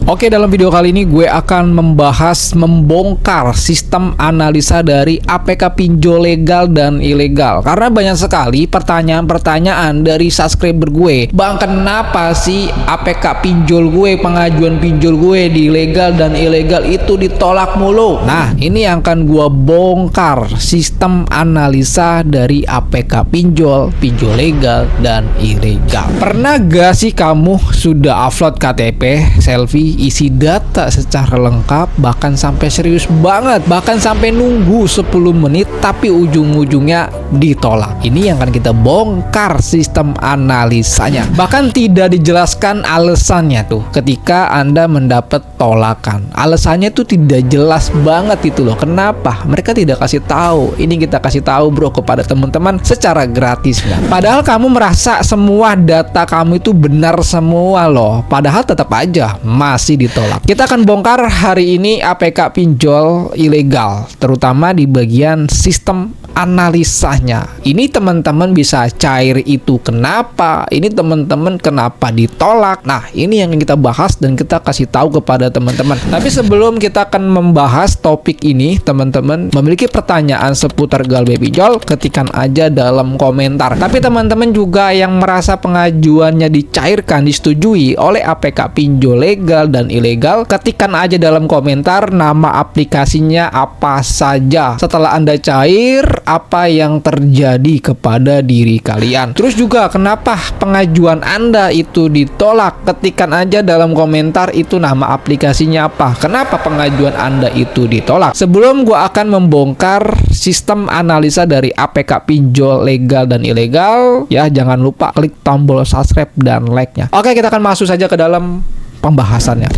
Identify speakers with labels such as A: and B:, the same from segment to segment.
A: Oke, dalam video kali ini gue akan membongkar sistem analisa dari APK pinjol legal dan ilegal. Karena banyak sekali pertanyaan-pertanyaan dari subscriber gue. Bang, kenapa sih APK pinjol gue, pengajuan pinjol gue di legal dan ilegal itu ditolak mulu? Nah, ini yang akan gue bongkar sistem analisa dari APK pinjol legal dan ilegal. Pernah gak sih kamu sudah upload KTP, selfie, isi data secara lengkap, bahkan sampai serius banget, bahkan sampai nunggu 10 menit tapi ujung-ujungnya ditolak? Ini yang akan kita bongkar sistem analisanya. Bahkan tidak dijelaskan alasannya tuh ketika Anda mendapat tolakan. Alasannya tuh tidak jelas banget itu loh. Kenapa? Mereka tidak kasih tahu. Ini kita kasih tahu bro kepada teman-teman secara gratis kan. Padahal kamu merasa semua data kamu itu benar semua loh. Padahal tetap aja masih ditolak. Kita akan bongkar hari ini APK pinjol ilegal, terutama di bagian sistem analisanya. Ini teman-teman bisa cair itu kenapa? Ini teman-teman kenapa ditolak? Nah, ini yang kita bahas dan kita kasih tahu kepada teman-teman. Tapi sebelum kita akan membahas topik ini, teman-teman memiliki pertanyaan seputar galbay pinjol, ketikkan aja dalam komentar. Tapi teman-teman juga yang merasa pengajuannya dicairkan, disetujui oleh APK pinjol legal dan ilegal, ketikkan aja dalam komentar nama aplikasinya apa saja. Setelah Anda cair, apa yang terjadi kepada diri kalian. Terus juga kenapa pengajuan Anda itu ditolak? Ketikkan aja dalam komentar itu nama aplikasinya apa. Kenapa pengajuan Anda itu ditolak? Sebelum gua akan membongkar sistem analisa dari APK pinjol legal dan ilegal, ya jangan lupa klik tombol subscribe dan like-nya. Oke, kita akan masuk saja ke dalam pembahasannya.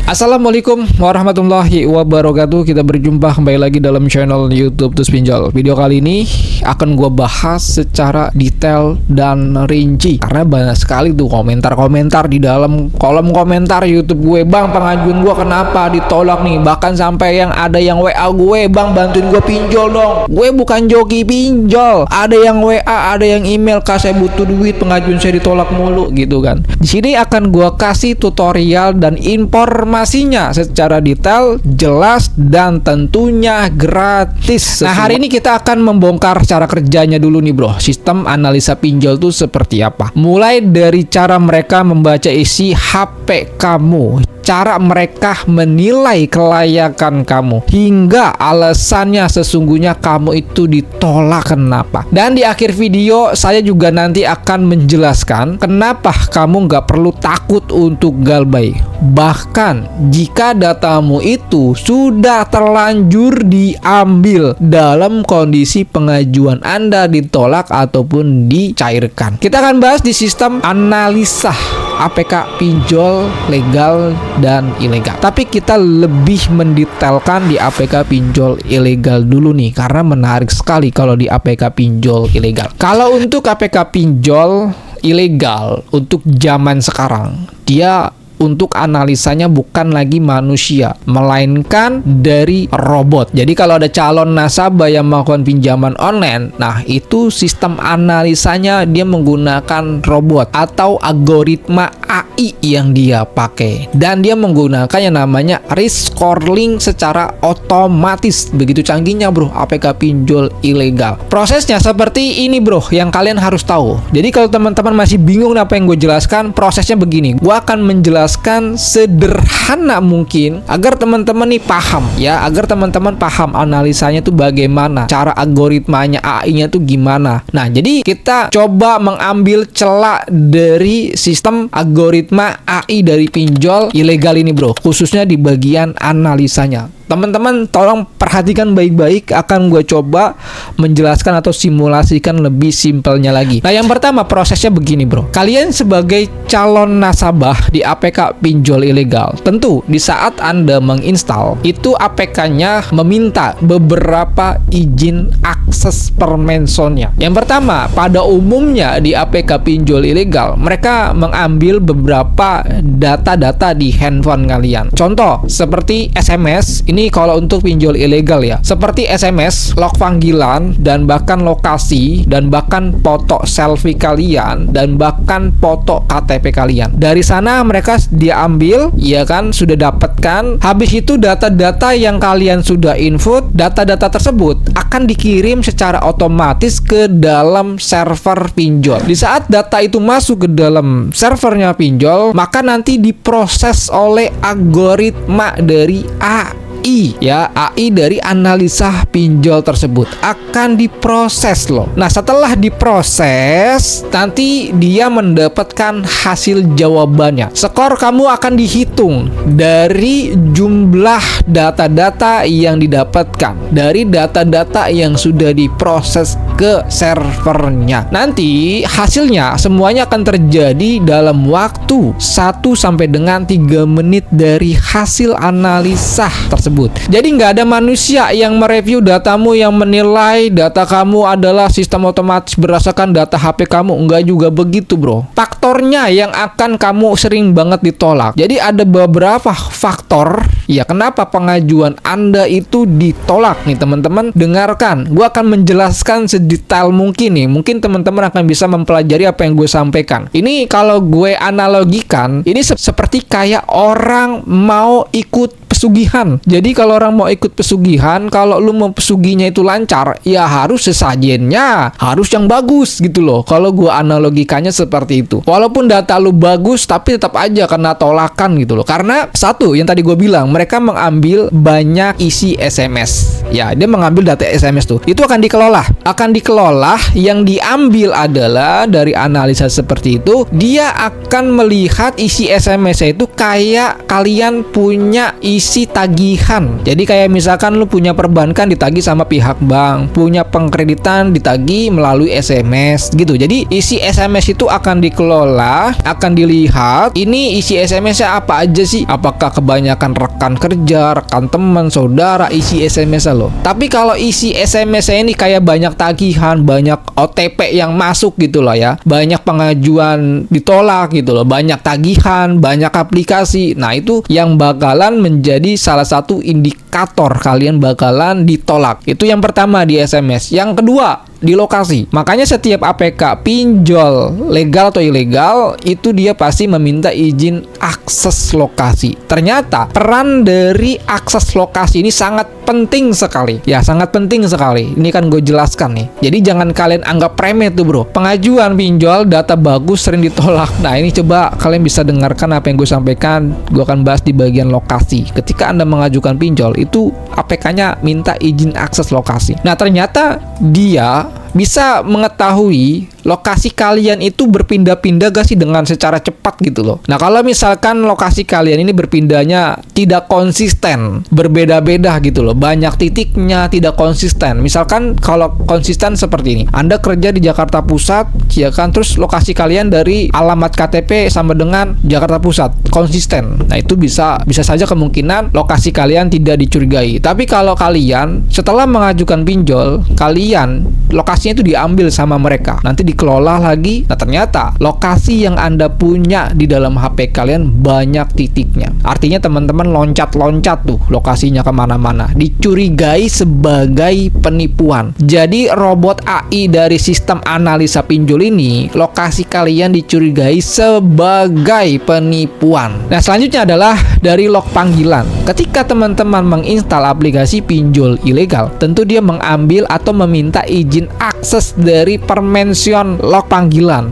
A: Assalamualaikum warahmatullahi wabarakatuh. Kita berjumpa kembali lagi dalam channel YouTube Tus Pinjol. Video kali ini akan gue bahas secara detail dan rinci, karena banyak sekali tuh komentar-komentar di dalam kolom komentar YouTube gue. Bang, pengajuan gue kenapa ditolak nih? Bahkan sampai yang ada yang WA gue, bang bantuin gue pinjol dong. Gue bukan joki pinjol. Ada yang WA, ada yang email, kak saya butuh duit, pengajuan saya ditolak mulu gitu kan. Di sini akan gue kasih tutorial dan informasinya secara detail, jelas, dan tentunya gratis. Nah, hari ini kita akan membongkar cara kerjanya dulu nih bro. Sistem analisa pinjol itu seperti apa? Mulai dari cara mereka membaca isi HP kamu, cara mereka menilai kelayakan kamu, hingga alasannya sesungguhnya kamu itu ditolak kenapa. Dan di akhir video saya juga nanti akan menjelaskan kenapa kamu nggak perlu takut untuk galbay. Bahkan jika datamu itu sudah terlanjur diambil dalam kondisi pengajuan Anda ditolak ataupun dicairkan. Kita akan bahas di sistem analisa APK pinjol legal dan ilegal. Tapi kita lebih mendetailkan di APK pinjol ilegal dulu nih, karena menarik sekali kalau di APK pinjol ilegal. Kalau untuk APK pinjol ilegal untuk zaman sekarang, dia untuk analisanya bukan lagi manusia, melainkan dari robot. Jadi kalau ada calon nasabah yang melakukan pinjaman online, nah itu sistem analisanya dia menggunakan robot atau algoritma AI yang dia pakai, dan dia menggunakan yang namanya risk scoring secara otomatis. Begitu canggihnya bro APK pinjol ilegal. Prosesnya seperti ini bro, yang kalian harus tahu. Jadi kalau teman-teman masih bingung apa yang gue jelaskan, prosesnya begini. Gue akan menjelaskan sederhana mungkin agar teman-teman nih paham ya, agar teman-teman paham analisanya tuh bagaimana, cara algoritmanya AI-nya tuh gimana. Nah, jadi kita coba mengambil celah dari sistem algoritma AI dari pinjol ilegal ini bro, khususnya di bagian analisanya. Teman-teman tolong perhatikan baik-baik, akan gue coba menjelaskan atau simulasikan lebih simpelnya lagi. Nah, yang pertama prosesnya begini bro. Kalian sebagai calon nasabah di APK pinjol ilegal, tentu di saat Anda menginstal, itu APK-nya meminta beberapa izin akses permensonnya. Yang pertama, pada umumnya di APK pinjol ilegal, mereka mengambil beberapa data-data di handphone kalian. Contoh, seperti SMS, Ini kalau untuk pinjol ilegal ya. Seperti SMS, log panggilan, dan bahkan lokasi, dan bahkan foto selfie kalian, dan bahkan foto KTP kalian. Dari sana mereka diambil, ya kan, sudah dapatkan. Habis itu data-data yang kalian sudah input, data-data tersebut akan dikirim secara otomatis ke dalam server pinjol. Di saat data itu masuk ke dalam servernya pinjol, maka nanti diproses oleh algoritma dari AI, ya, AI dari analisa pinjol tersebut akan diproses loh. Nah, setelah diproses, nanti dia mendapatkan hasil jawabannya. Skor kamu akan dihitung dari jumlah data-data yang didapatkan, dari data-data yang sudah diproses ke servernya. Nanti hasilnya semuanya akan terjadi dalam waktu 1 sampai dengan 3 menit dari hasil analisa tersebut. Jadi nggak ada manusia yang mereview datamu, yang menilai data kamu adalah sistem otomatis berdasarkan data HP kamu. Nggak juga begitu, bro. Faktornya yang akan kamu sering banget ditolak. Jadi ada beberapa faktor ya kenapa pengajuan Anda itu ditolak nih, teman-teman. Dengarkan, gue akan menjelaskan sedetail mungkin nih. Mungkin teman-teman akan bisa mempelajari apa yang gue sampaikan. Ini kalau gue analogikan, ini seperti kayak orang mau ikut pesugihan. Jadi kalau orang mau ikut pesugihan, kalau lu mau pesuginya itu lancar, ya harus sesajennya harus yang bagus gitu loh. Kalau gua analogikannya seperti itu. Walaupun data lu bagus, tapi tetap aja kena tolakan gitu loh. Karena satu yang tadi gua bilang, mereka mengambil banyak isi SMS. Ya, dia mengambil data SMS tuh. Itu akan dikelola. Yang diambil adalah dari analisa seperti itu, dia akan melihat isi SMS itu kayak kalian punya isi tagihan. Jadi kayak misalkan lu punya perbankan ditagih sama pihak bank, punya pengkreditan ditagih melalui SMS gitu. Jadi isi SMS itu akan dikelola, akan dilihat ini isi SMS-nya apa aja sih? Apakah kebanyakan rekan kerja, rekan teman, saudara isi SMS-nya loh. Tapi kalau isi SMS-nya ini kayak banyak tagihan, banyak OTP yang masuk gitu loh ya. Banyak pengajuan ditolak gitu loh, banyak tagihan, banyak aplikasi. Nah, itu yang bakalan menjadi salah satu indikator kalian bakalan ditolak. Itu yang pertama di SMS. Yang kedua, di lokasi. Makanya setiap APK pinjol legal atau ilegal itu dia pasti meminta izin akses lokasi. Ternyata peran dari akses lokasi ini sangat penting sekali. Ya, sangat penting sekali. Ini kan gue jelaskan nih. Jadi jangan kalian anggap remeh tuh, bro. Pengajuan pinjol data bagus sering ditolak. Nah, ini coba kalian bisa dengarkan apa yang gue sampaikan. Gue akan bahas di bagian lokasi. Ketika Anda mengajukan pinjol, itu APK-nya minta izin akses lokasi. Nah, ternyata dia bisa mengetahui lokasi kalian itu berpindah-pindah gak sih dengan secara cepat gitu loh. Nah, kalau misalkan lokasi kalian ini berpindahnya tidak konsisten, berbeda-beda gitu loh, banyak titiknya, tidak konsisten. Misalkan kalau konsisten seperti ini, Anda kerja di Jakarta Pusat, ya kan, terus lokasi kalian dari alamat KTP sama dengan Jakarta Pusat, konsisten. Nah, itu bisa saja kemungkinan lokasi kalian tidak dicurigai. Tapi kalau kalian setelah mengajukan pinjol, kalian lokasinya itu diambil sama mereka, nanti dikelola lagi. Nah, ternyata lokasi yang Anda punya di dalam HP kalian banyak titiknya. Artinya teman-teman loncat-loncat tuh lokasinya kemana-mana, dicurigai sebagai penipuan. Jadi robot AI dari sistem analisa pinjol ini, lokasi kalian dicurigai sebagai penipuan. Nah, selanjutnya adalah dari log panggilan. Ketika teman-teman menginstal aplikasi pinjol ilegal, tentu dia mengambil atau meminta izin akses dari permention log panggilan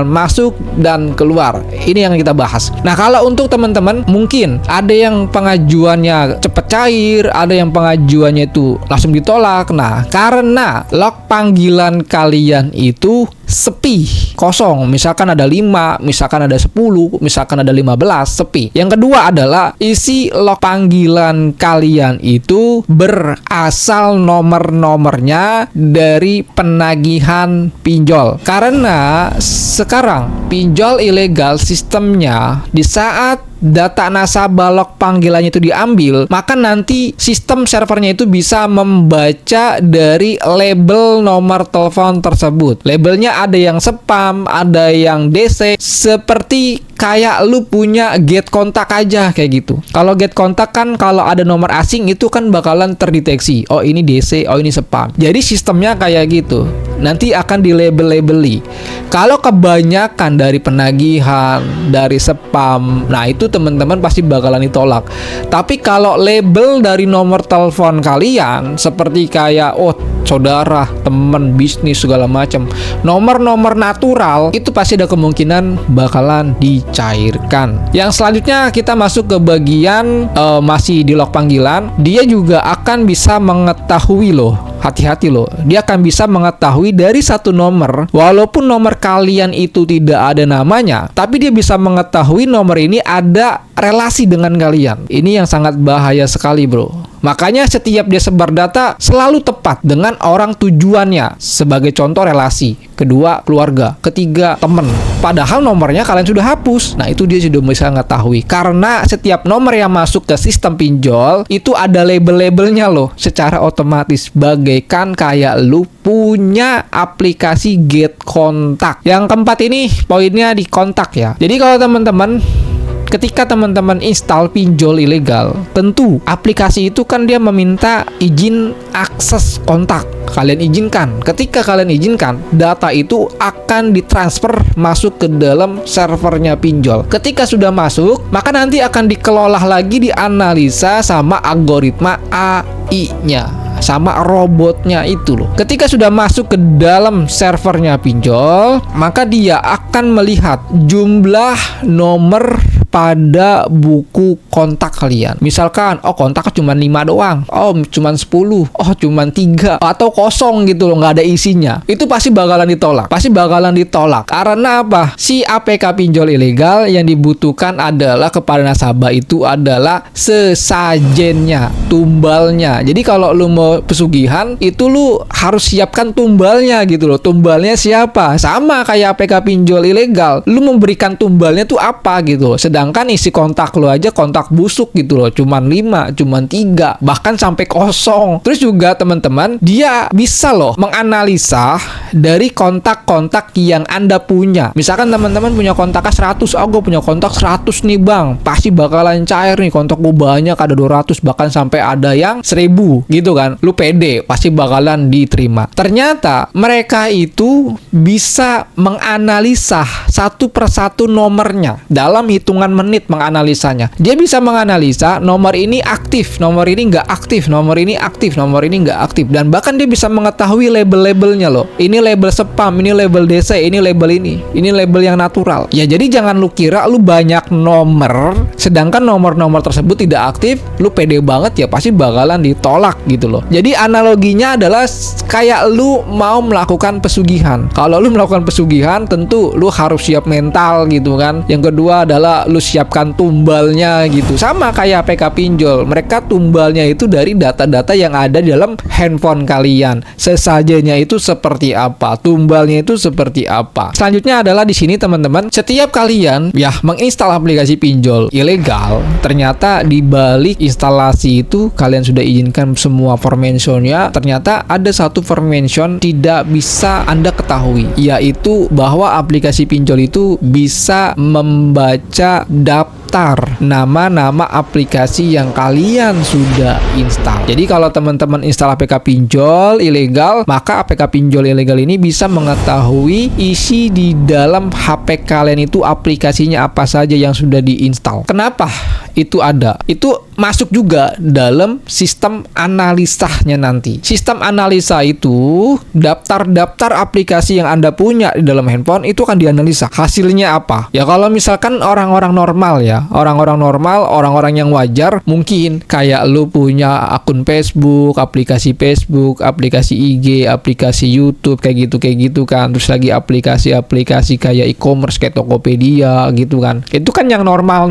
A: masuk dan keluar. Ini yang kita bahas. Nah, kalau untuk teman-teman mungkin ada yang pengajuannya cepat cair, ada yang pengajuannya itu langsung ditolak. Nah, karena log panggilan kalian itu sepi, kosong, misalkan ada 5, misalkan ada 10, misalkan ada 15, sepi. Yang kedua adalah isi log panggilan kalian itu berasal nomor-nomornya dari penagihan pinjol. Karena sekarang pinjol ilegal sistemnya di saat data nasabah log panggilannya itu diambil, maka nanti sistem servernya itu bisa membaca dari label nomor telepon tersebut. Labelnya ada yang spam, ada yang DC, seperti kayak lu punya get kontak aja kayak gitu. Kalau get kontak kan kalau ada nomor asing itu kan bakalan terdeteksi. Oh ini DC, oh ini spam. Jadi sistemnya kayak gitu. Nanti akan dilabel-labeli. Kalau kebanyakan dari penagihan, dari spam, nah itu teman-teman pasti bakalan ditolak. Tapi kalau label dari nomor telepon kalian seperti kayak saudara, teman, bisnis segala macam, nomor-nomor natural itu pasti ada kemungkinan bakalan dicairkan. Yang selanjutnya kita masuk ke bagian masih di log panggilan. Dia juga akan bisa mengetahui loh. Hati-hati loh, dia akan bisa mengetahui dari satu nomor, walaupun nomor kalian itu tidak ada namanya, tapi dia bisa mengetahui nomor ini ada relasi dengan kalian. Ini yang sangat bahaya sekali, bro. Makanya setiap dia sebar data selalu tepat dengan orang tujuannya. Sebagai contoh relasi, kedua keluarga, ketiga temen. Padahal nomornya kalian sudah hapus. Nah itu dia sudah bisa mengetahui. Karena setiap nomor yang masuk ke sistem pinjol itu ada label-labelnya loh, secara otomatis. Bagaikan kayak lu punya aplikasi get kontak. Yang keempat ini poinnya di kontak ya. Jadi kalau teman-teman ketika teman-teman install pinjol ilegal, tentu aplikasi itu kan dia meminta izin akses kontak. Kalian izinkan. Ketika kalian izinkan, data itu akan ditransfer masuk ke dalam servernya pinjol. Ketika sudah masuk, maka nanti akan dikelola lagi, dianalisa sama algoritma AI-nya, sama robotnya itu loh. Ketika sudah masuk ke dalam servernya pinjol, maka dia akan melihat jumlah nomor pada buku kontak kalian. Misalkan, kontak cuma 5 doang, cuma 10, cuma 3, atau kosong gitu loh, nggak ada isinya. Itu pasti bakalan ditolak. Karena apa? Si APK pinjol ilegal yang dibutuhkan adalah kepada nasabah itu adalah sesajennya, tumbalnya. Jadi kalau lu mau pesugihan, itu lu harus siapkan tumbalnya gitu loh. Tumbalnya siapa? Sama kayak APK pinjol ilegal. Lu memberikan tumbalnya tuh apa gitu loh. Sedangkan isi kontak lo aja kontak busuk gitu loh, cuman 5, cuman 3, bahkan sampai kosong. Terus juga teman-teman, dia bisa loh menganalisa dari kontak-kontak yang Anda punya. Misalkan teman-teman punya kontaknya 100, gue punya kontak 100 nih bang, pasti bakalan cair nih, kontak gue banyak, ada 200, bahkan sampai ada yang 1000 gitu kan. Lu pede, pasti bakalan diterima. Ternyata mereka itu bisa menganalisa satu persatu nomornya dalam hitungan menit menganalisanya. Dia bisa menganalisa nomor ini aktif, nomor ini nggak aktif, nomor ini aktif, nomor ini nggak aktif, dan bahkan dia bisa mengetahui label-labelnya loh. Ini label spam, ini label DC, ini label yang natural. Ya jadi jangan lu kira lu banyak nomor, sedangkan nomor-nomor tersebut tidak aktif, lu pede banget ya pasti bakalan ditolak gitu loh. Jadi analoginya adalah kayak lu mau melakukan pesugihan. Kalau lu melakukan pesugihan, tentu lu harus siap mental gitu kan. Yang kedua adalah lu siapkan tumbalnya gitu. Sama kayak APK pinjol, mereka tumbalnya itu dari data-data yang ada di dalam handphone kalian. Sesajanya itu seperti apa, tumbalnya itu seperti apa. Selanjutnya adalah di sini teman-teman, setiap kalian ya menginstal aplikasi pinjol ilegal, ternyata di balik instalasi itu kalian sudah izinkan semua permissionnya, ternyata ada satu permission tidak bisa Anda ketahui, yaitu bahwa aplikasi pinjol itu bisa membaca daftar nama-nama aplikasi yang kalian sudah install. Jadi kalau teman-teman install APK pinjol ilegal, maka APK pinjol ilegal ini bisa mengetahui isi di dalam HP kalian itu aplikasinya apa saja yang sudah diinstal. Kenapa itu ada? Itu masuk juga dalam sistem analisanya nanti. Sistem analisa itu daftar-daftar aplikasi yang Anda punya di dalam handphone itu akan dianalisa. Hasilnya apa? Ya kalau misalkan orang-orang normal ya, orang-orang yang wajar, mungkin kayak lu punya akun Facebook, aplikasi IG, aplikasi YouTube kayak gitu kan. Terus lagi aplikasi kayak e-commerce kayak Tokopedia gitu kan. Itu kan yang normal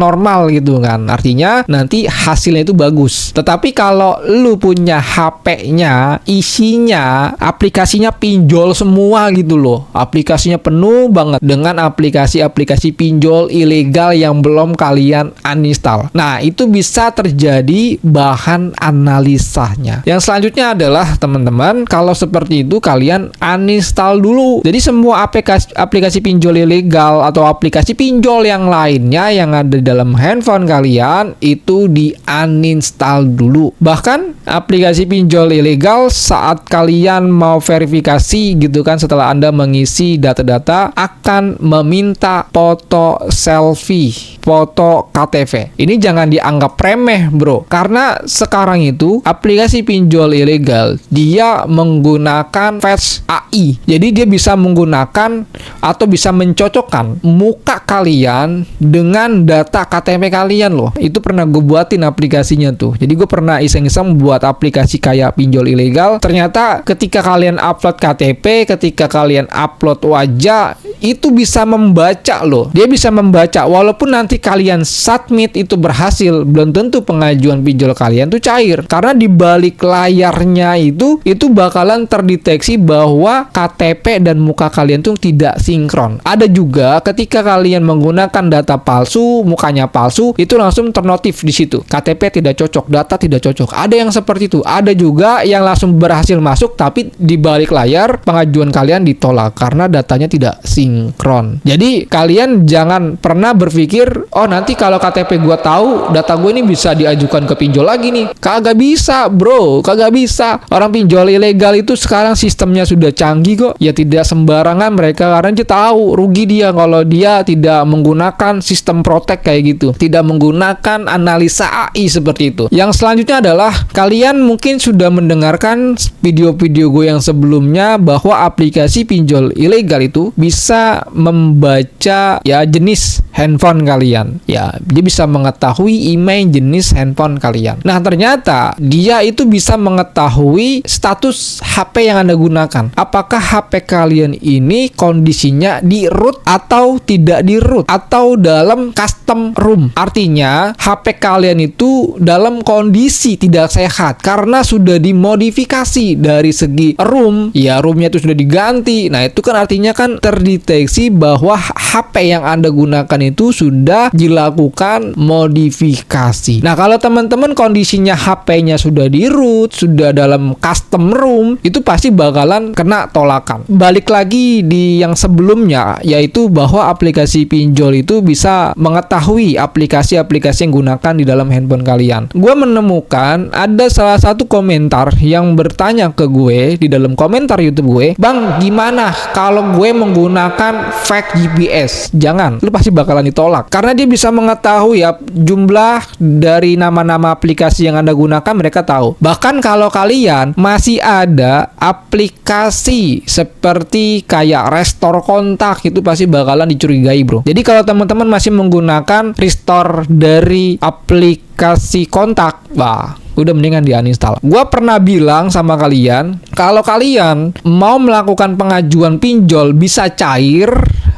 A: gitu kan. Artinya nanti hasilnya itu bagus. Tetapi kalau lu punya HP-nya isinya aplikasinya pinjol semua gitu loh. Aplikasinya penuh banget dengan aplikasi-aplikasi pinjol ilegal yang belum kalian uninstall. Nah, itu bisa terjadi bahan analisanya. Yang selanjutnya adalah teman-teman, kalau seperti itu kalian uninstall dulu. Jadi semua aplikasi pinjol ilegal atau aplikasi pinjol yang lainnya yang ada di dalam handphone kalian itu di uninstall dulu. Bahkan aplikasi pinjol ilegal saat kalian mau verifikasi gitu kan, setelah Anda mengisi data-data akan meminta foto selfie, foto KTP. Ini jangan dianggap remeh bro, karena sekarang itu aplikasi pinjol ilegal dia menggunakan Face AI. Jadi dia bisa menggunakan atau bisa mencocokkan muka kalian dengan data KTP kalian loh. Itu pernah gue buatin aplikasinya tuh. Jadi gue pernah iseng-iseng buat aplikasi kayak pinjol ilegal. Ternyata ketika kalian upload KTP, ketika kalian upload wajah, itu bisa membaca loh. Dia bisa membaca. Walaupun nanti kalian submit itu berhasil, belum tentu pengajuan pinjol kalian tuh cair. Karena di balik layarnya itu bakalan terdeteksi bahwa KTP dan muka kalian tuh tidak sinkron. Ada juga ketika kalian menggunakan data palsu, mukanya palsu, itu langsung ternotif di situ. KTP tidak cocok, data tidak cocok. Ada yang seperti itu. Ada juga yang langsung berhasil masuk tapi di balik layar pengajuan kalian ditolak karena datanya tidak sinkron. Jadi kalian jangan pernah berpikir, oh nanti kalau KTP gue tahu, data gue ini bisa diajukan ke pinjol lagi nih. Kagak bisa bro, kagak bisa. Orang pinjol ilegal itu sekarang sistemnya sudah canggih kok. Ya tidak sembarangan mereka, karena dia tahu rugi dia kalau dia tidak menggunakan sistem protect kayak gitu, tidak menggunakan analisa AI seperti itu. Yang selanjutnya adalah kalian mungkin sudah mendengarkan video-video gue yang sebelumnya bahwa aplikasi pinjol ilegal itu bisa membaca ya jenis handphone kalian. Ya, dia bisa mengetahui email jenis handphone kalian. Nah, ternyata dia itu bisa mengetahui status HP yang Anda gunakan. Apakah HP kalian ini kondisinya di root atau tidak di root atau dalam custom room. Artinya HP kalian itu dalam kondisi tidak sehat karena sudah dimodifikasi dari segi room. Ya, roomnya itu sudah diganti. Nah, itu kan artinya kan terdeteksi bahwa HP yang Anda gunakan itu sudah dilakukan modifikasi. Nah, kalau teman-teman kondisinya HP-nya sudah di root, sudah dalam custom room, itu pasti bakalan kena tolakan. Balik lagi di yang sebelumnya, yaitu bahwa aplikasi pinjol itu bisa mengetahui aplikasi-aplikasi yang gunakan di dalam handphone kalian. Gue menemukan ada salah satu komentar yang bertanya ke gue di dalam komentar YouTube gue, "Bang, gimana kalau gue menggunakan fake GPS?" Jangan, lu pasti bakalan ditolak. Karena dia bisa mengetahui ya jumlah dari nama-nama aplikasi yang Anda gunakan, mereka tahu. Bahkan kalau kalian masih ada aplikasi seperti kayak restore kontak, itu pasti bakalan dicurigai bro. Jadi kalau teman-teman masih menggunakan restore dari aplikasi kontak, wah, udah mendingan di uninstall. Gua pernah bilang sama kalian, kalau kalian mau melakukan pengajuan pinjol bisa cair,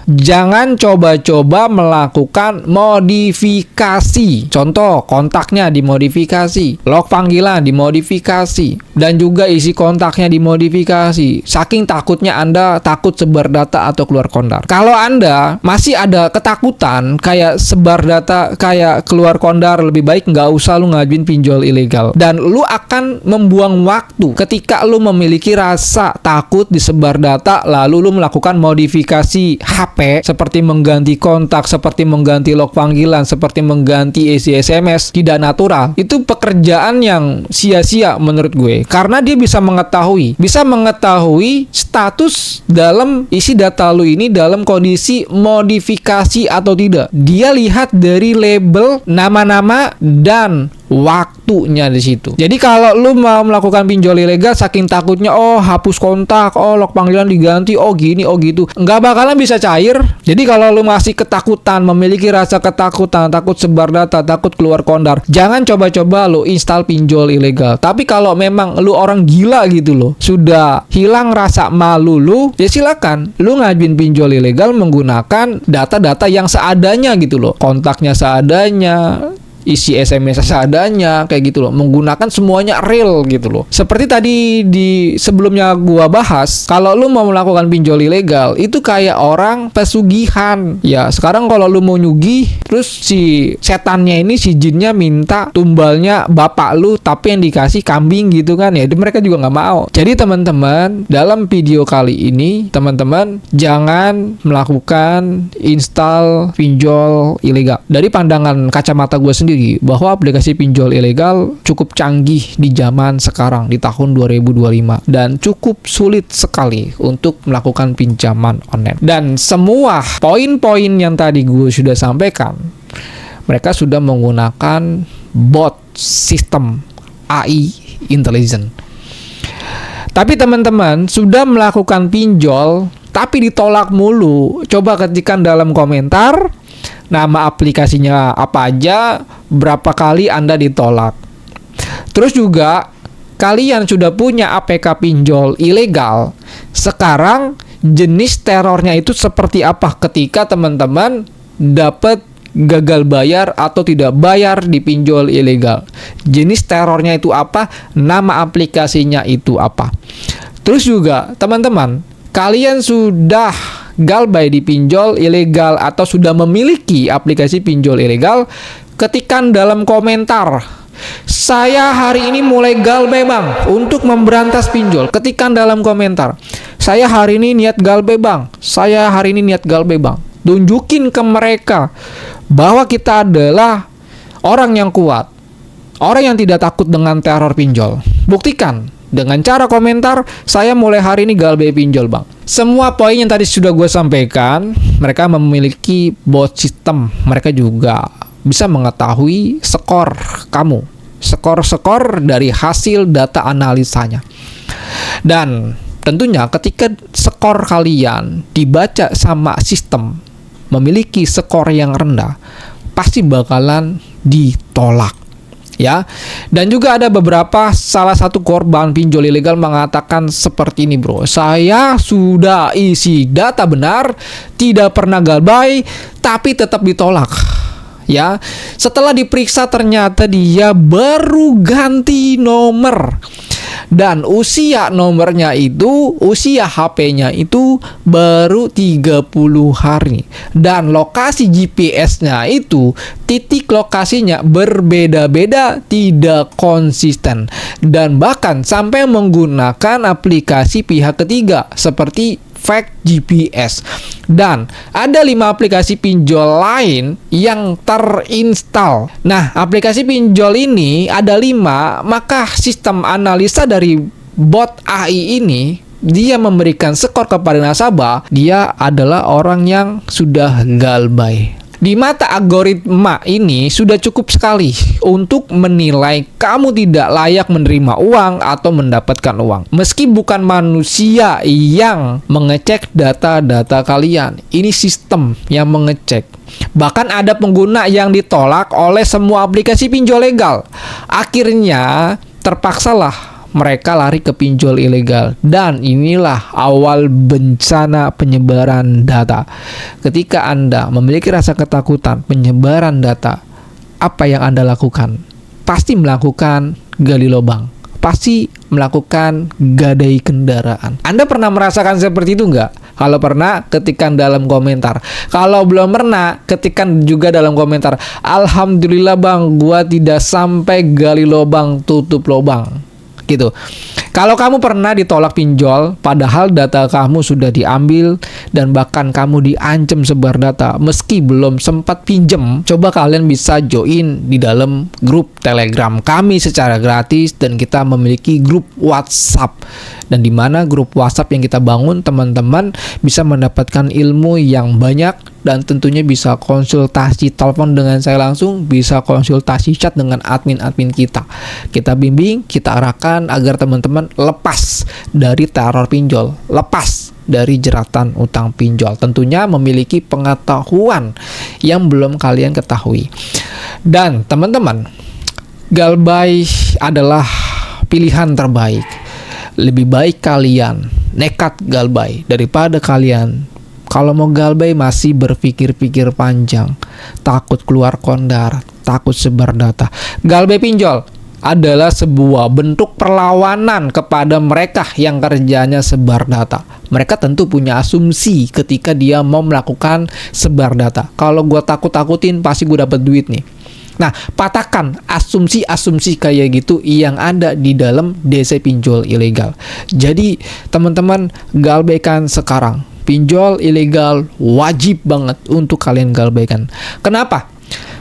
A: jangan coba-coba melakukan modifikasi. Contoh, kontaknya dimodifikasi, log panggilan dimodifikasi, dan juga isi kontaknya dimodifikasi. Saking takutnya Anda takut sebar data atau keluar kondar. Kalau Anda masih ada ketakutan kayak sebar data, kayak keluar kondar, lebih baik nggak usah lu ngajuin pinjol ilegal. Dan lu akan membuang waktu ketika lu memiliki rasa takut disebar data, lalu lu melakukan modifikasi HP seperti mengganti kontak, seperti mengganti log panggilan, seperti mengganti isi SMS, tidak natural. Itu pekerjaan yang sia-sia menurut gue, karena dia bisa mengetahui status dalam isi data lu ini dalam kondisi modifikasi atau tidak. Dia lihat dari label nama-nama dan waktunya di situ. Jadi kalau lu mau melakukan pinjol ilegal saking takutnya, oh hapus kontak, oh log panggilan diganti, oh gini, oh gitu, nggak bakalan bisa cair. Jadi kalau lu masih ketakutan, memiliki rasa ketakutan, takut sebar data, takut keluar kondar, jangan coba-coba lu install pinjol ilegal. Tapi kalau memang lu orang gila gitu loh, sudah hilang rasa malu lu, ya silakan lu ngajuin pinjol ilegal menggunakan data-data yang seadanya gitu loh, kontaknya seadanya, isi SMS seadanya kayak gitu loh, menggunakan semuanya real gitu loh. Seperti tadi di sebelumnya gua bahas, kalau lu mau melakukan pinjol ilegal itu kayak orang pesugihan. Ya, sekarang kalau lu mau nyugih, terus si setannya ini, si jinnya minta tumbalnya bapak lu tapi yang dikasih kambing gitu kan, ya mereka juga nggak mau. Jadi teman-teman, dalam video kali ini teman-teman jangan melakukan install pinjol ilegal. Dari pandangan kacamata gue sendiri, bahwa aplikasi pinjol ilegal cukup canggih di zaman sekarang di tahun 2025 dan cukup sulit sekali untuk melakukan pinjaman online. Dan semua poin-poin yang tadi gue sudah sampaikan, mereka sudah menggunakan bot sistem AI intelligent. Tapi teman-teman sudah melakukan pinjol tapi ditolak mulu. Coba ketikkan dalam komentar nama aplikasinya apa aja, berapa kali Anda ditolak. Terus juga kalian sudah punya APK pinjol ilegal. Sekarang jenis terornya itu seperti apa ketika teman-teman dapat gagal bayar atau tidak bayar di pinjol ilegal. Jenis terornya itu apa? Nama aplikasinya itu apa? Terus juga teman-teman, kalian sudah galbay di pinjol ilegal atau sudah memiliki aplikasi pinjol ilegal, ketikkan dalam komentar, saya hari ini mulai galbay bang untuk memberantas pinjol. Ketikkan dalam komentar, saya hari ini niat galbay bang, saya hari ini niat galbay bang. Tunjukin ke mereka bahwa kita adalah orang yang kuat, orang yang tidak takut dengan teror pinjol. Buktikan dengan cara komentar, saya mulai hari ini galbay pinjol bang. Semua poin yang tadi sudah gue sampaikan, mereka memiliki bot sistem. Mereka juga bisa mengetahui skor kamu, skor dari hasil data analisanya. Dan tentunya ketika skor kalian dibaca sama sistem memiliki skor yang rendah, pasti bakalan ditolak. Ya, dan juga ada beberapa salah satu korban pinjol ilegal mengatakan seperti ini, bro. Saya sudah isi data benar, tidak pernah galbay, tapi tetap ditolak. Ya, setelah diperiksa ternyata dia baru ganti nomor. Dan usia nomornya itu, usia HP-nya itu baru 30 hari. Dan lokasi GPS-nya itu, titik lokasinya berbeda-beda, tidak konsisten. Dan bahkan sampai menggunakan aplikasi pihak ketiga seperti fake GPS. Dan ada 5 aplikasi pinjol lain yang terinstall. Nah, aplikasi pinjol ini ada 5, maka sistem analisa dari bot AI ini, dia memberikan skor kepada nasabah, dia adalah orang yang sudah galbay. Di mata algoritma ini sudah cukup sekali untuk menilai kamu tidak layak menerima uang atau mendapatkan uang. Meski bukan manusia yang mengecek data-data kalian, ini sistem yang mengecek. Bahkan ada pengguna yang ditolak oleh semua aplikasi pinjol legal. Akhirnya terpaksalah mereka lari ke pinjol ilegal. Dan inilah awal bencana penyebaran data. Ketika Anda memiliki rasa ketakutan penyebaran data, apa yang Anda lakukan? Pasti melakukan gali lubang, pasti melakukan gadai kendaraan. Anda pernah merasakan seperti itu nggak? Kalau pernah, ketikkan dalam komentar. Kalau belum pernah, ketikkan juga dalam komentar. Alhamdulillah bang, gua tidak sampai gali lubang, tutup lubang. Gitu. Kalau kamu pernah ditolak pinjol padahal data kamu sudah diambil dan bahkan kamu diancam sebar data meski belum sempat pinjem, coba kalian bisa join di dalam grup Telegram kami secara gratis, dan kita memiliki grup WhatsApp. Dan di mana grup WhatsApp yang kita bangun, teman-teman bisa mendapatkan ilmu yang banyak dan tentunya bisa konsultasi telepon dengan saya langsung, bisa konsultasi chat dengan admin-admin kita. Kita bimbing, kita arahkan agar teman-teman lepas dari teror pinjol, lepas dari jeratan utang pinjol. Tentunya memiliki pengetahuan yang belum kalian ketahui. Dan teman-teman, galbay adalah pilihan terbaik. Lebih baik kalian nekat galbay daripada kalian Kalau mau galbay masih berpikir-pikir panjang, takut keluar kondar, takut sebar data. Galbay pinjol adalah sebuah bentuk perlawanan kepada mereka yang kerjanya sebar data. Mereka tentu punya asumsi ketika dia mau melakukan sebar data. Kalau gue takut-takutin pasti gue dapet duit nih. Nah, patahkan asumsi-asumsi kayak gitu yang ada di dalam DC pinjol ilegal. Jadi, teman-teman, galbaykan sekarang. Pinjol ilegal wajib banget untuk kalian galbaykan. Kenapa?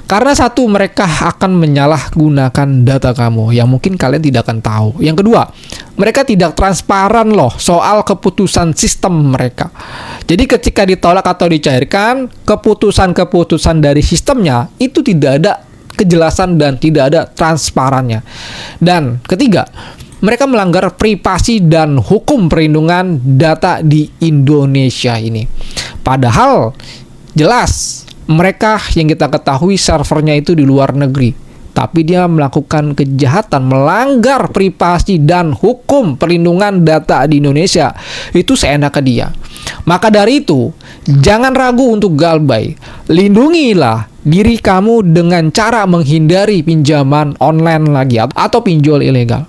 A: Karena satu, mereka akan menyalahgunakan data kamu yang mungkin kalian tidak akan tahu. Yang kedua, mereka tidak transparan loh soal keputusan sistem mereka. Jadi ketika ditolak atau dicairkan, keputusan-keputusan dari sistemnya itu tidak ada kejelasan dan tidak ada transparannya. Dan ketiga, mereka melanggar privasi dan hukum perlindungan data di Indonesia ini. Padahal jelas mereka yang kita ketahui servernya itu di luar negeri, tapi dia melakukan kejahatan, melanggar privasi dan hukum perlindungan data di Indonesia. Itu seenaknya dia. Maka dari itu, jangan ragu untuk galbay. Lindungilah diri kamu dengan cara menghindari pinjaman online lagi atau pinjol ilegal.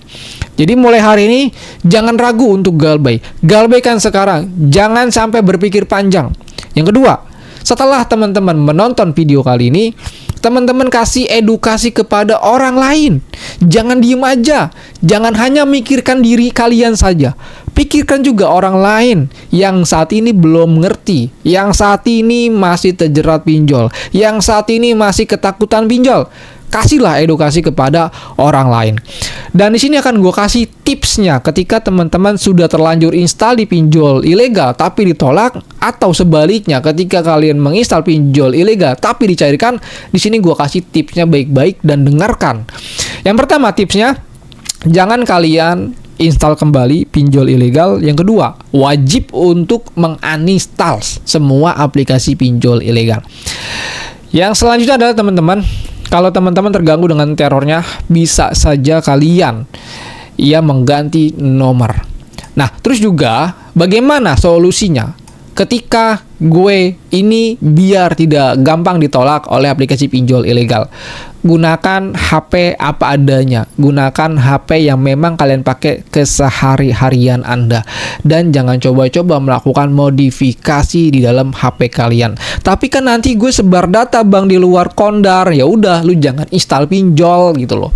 A: Jadi mulai hari ini jangan ragu untuk galbay. Galbaykan sekarang, jangan sampai berpikir panjang. Yang kedua, setelah teman-teman menonton video kali ini, teman-teman kasih edukasi kepada orang lain. Jangan diem aja. Jangan hanya mikirkan diri kalian saja. Pikirkan juga orang lain yang saat ini belum ngerti, yang saat ini masih terjerat pinjol, yang saat ini masih ketakutan pinjol. Kasihlah edukasi kepada orang lain. Dan di sini akan gue kasih tipsnya ketika teman-teman sudah terlanjur install di pinjol ilegal tapi ditolak, atau sebaliknya ketika kalian menginstal pinjol ilegal tapi dicairkan. Di sini gue kasih tipsnya baik-baik dan dengarkan. Yang pertama tipsnya, jangan kalian install kembali pinjol ilegal. Yang kedua, wajib untuk menginstal semua aplikasi pinjol ilegal. Yang selanjutnya adalah teman-teman, kalau teman-teman terganggu dengan terornya, bisa saja kalian mengganti nomor. Nah, terus juga bagaimana solusinya ketika gue ini biar tidak gampang ditolak oleh aplikasi pinjol ilegal? Gunakan HP apa adanya. Gunakan HP yang memang kalian pakai kesehari-harian Anda. Dan jangan coba-coba melakukan modifikasi di dalam HP kalian. Tapi kan nanti gue sebar data bang di luar kondar. Ya udah, lu jangan install pinjol gitu loh.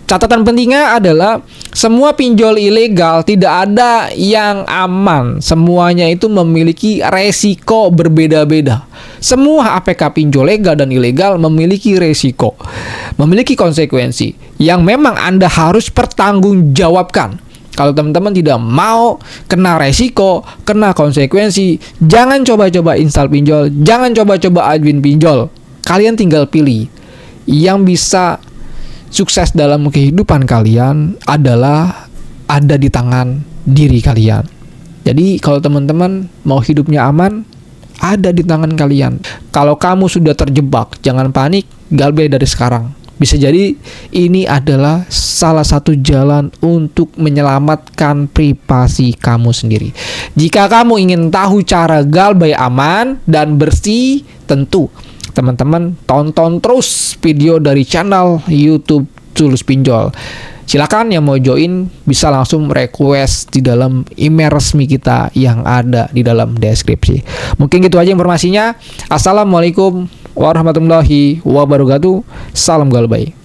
A: Catatan pentingnya adalah semua pinjol ilegal tidak ada yang aman. Semuanya itu memiliki resiko berbeda-beda. Semua APK pinjol legal dan ilegal memiliki resiko, memiliki konsekuensi yang memang Anda harus pertanggungjawabkan. Kalau teman-teman tidak mau kena resiko, kena konsekuensi, jangan coba-coba install pinjol, jangan coba-coba ajuin pinjol. Kalian tinggal pilih. Yang bisa sukses dalam kehidupan kalian adalah ada di tangan diri kalian. Jadi kalau teman-teman mau hidupnya aman, ada di tangan kalian. Kalau kamu sudah terjebak, jangan panik, galbay dari sekarang. Bisa jadi ini adalah salah satu jalan untuk menyelamatkan privasi kamu sendiri. Jika kamu ingin tahu cara galbay aman dan bersih, tentu teman-teman tonton terus video dari channel YouTube Tulus Pinjol. Silakan yang mau join bisa langsung request di dalam email resmi kita yang ada di dalam deskripsi. Mungkin gitu aja informasinya. Assalamualaikum warahmatullahi wabarakatuh. Salam galbay.